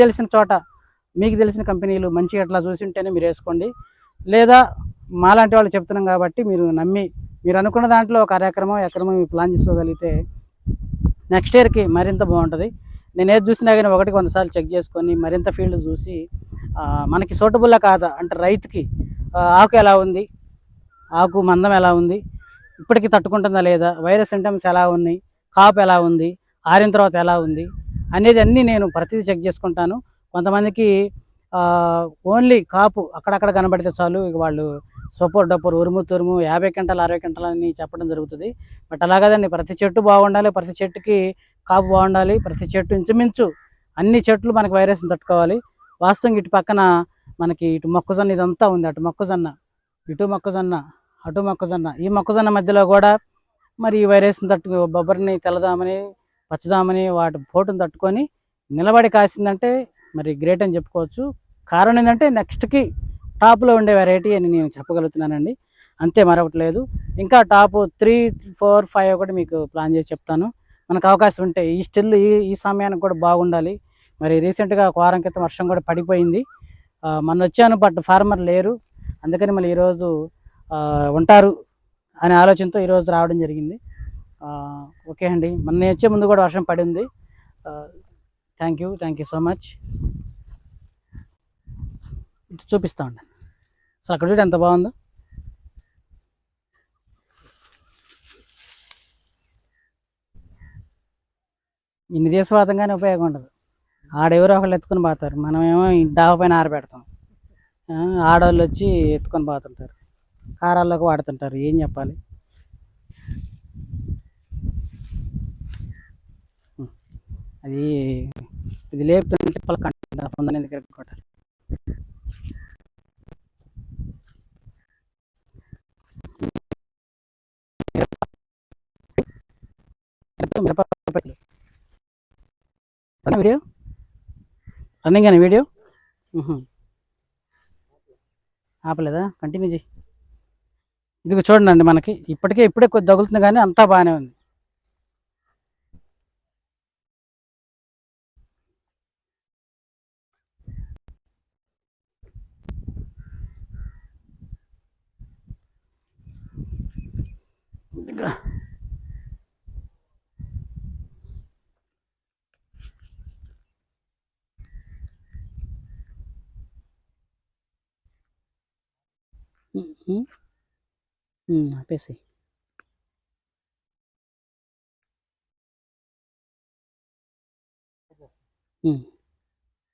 తెలిసిన చోట మీకు తెలిసిన కంపెనీలు మంచిగా అట్లా చూసి ఉంటేనే మీరు వేసుకోండి. లేదా మాలాంటి వాళ్ళు చెప్తున్నాం కాబట్టి మీరు నమ్మి మీరు అనుకున్న దాంట్లో ఒక ఎకరమో మీరు ప్లాన్ చేసుకోగలిగితే నెక్స్ట్ ఇయర్కి మరింత బాగుంటుంది. నేను ఏది చూసినా కానీ 100 సార్లు చెక్ చేసుకొని మరింత ఫీల్డ్ చూసి మనకి సూటబుల్లా కాదా అంటే రైతుకి ఆకు ఎలా ఉంది, ఆకు మందం ఎలా ఉంది, ఇప్పటికీ తట్టుకుంటుందా లేదా, వైరస్ సింటమ్స్ ఎలా ఉన్నాయి, కాపు ఎలా ఉంది, ఆరిన తర్వాత ఎలా ఉంది అనేది అన్నీ నేను ప్రతిదీ చెక్ చేసుకుంటాను. కొంతమందికి ఓన్లీ కాపు అక్కడక్కడ కనబడితే చాలు ఇక వాళ్ళు సూపర్ డప్పర్ ఉరుము తురుము 50 క్వింటాలు 60 క్వింటాలు అని చెప్పడం జరుగుతుంది. బట్ అలా కదండి, ప్రతి చెట్టు బాగుండాలి, ప్రతి చెట్టుకి కాపు బాగుండాలి, ప్రతి చెట్టు ఇంచుమించు అన్ని చెట్లు మనకి వైరస్ని తట్టుకోవాలి. వాస్తవంగా ఇటు పక్కన మనకి ఇటు మొక్కజొన్న ఇదంతా ఉంది, అటు మొక్కజొన్న, ఇటు మొక్కజొన్న, అటు మొక్కజొన్న, ఈ మొక్కజొన్న మధ్యలో కూడా మరి ఈ వైరస్ని బొబ్బరిని తెల్లదామని పచ్చదామని వాటి పోటును తట్టుకొని నిలబడి కాసిందంటే మరి గ్రేట్ అని చెప్పుకోవచ్చు. కారణం ఏంటంటే నెక్స్ట్కి టాప్లో ఉండే వెరైటీ అని నేను చెప్పగలుగుతున్నానండి, అంతే, మరొకటి లేదు. ఇంకా టాప్ 3, 4, 5 ఒకటి మీకు ప్లాన్ చేసి చెప్తాను. మనకు అవకాశం ఉంటే ఈ స్టిల్ ఈ సమయానికి కూడా బాగుండాలి. మరి రీసెంట్గా ఒక వారం క్రితం వర్షం కూడా పడిపోయింది. మొన్న వచ్చాను బట్ ఫార్మర్ లేరు, అందుకని మళ్ళీ ఈరోజు ఉంటారు అనే ఆలోచనతో ఈరోజు రావడం జరిగింది. ఓకే అండి, మొన్న వచ్చే ముందు కూడా వర్షం పడింది. Thank you so much. చూపిస్తా ఉండండి. సో అక్కడ చూడండి ఎంత బాగుందో. ఇన్ని దేశవాతంగానే ఉపయోగం ఉండదు. ఆడెవరో ఒకళ్ళు ఎత్తుకొని పోతారు, మనమేమో డాబా పైన ఆరబెడతాం. ఆడవాళ్ళు వచ్చి ఎత్తుకొని పోతుంటారు, కారాల్లోకి వాడుతుంటారు. ఏం చెప్పాలి? అది ఇది లేపుతుంటే పలకంట పొందని దగ్గర కొట్టాలి. వీడియో రన్నింగ్ అని వీడియో ఆపలేదా? కంటిన్యూ చేయి. ఇది చూడండి, మనకి ఇప్పుడే కొద్ది తగులుతుంది కానీ అంతా బాగానే ఉంది. ఆపేసి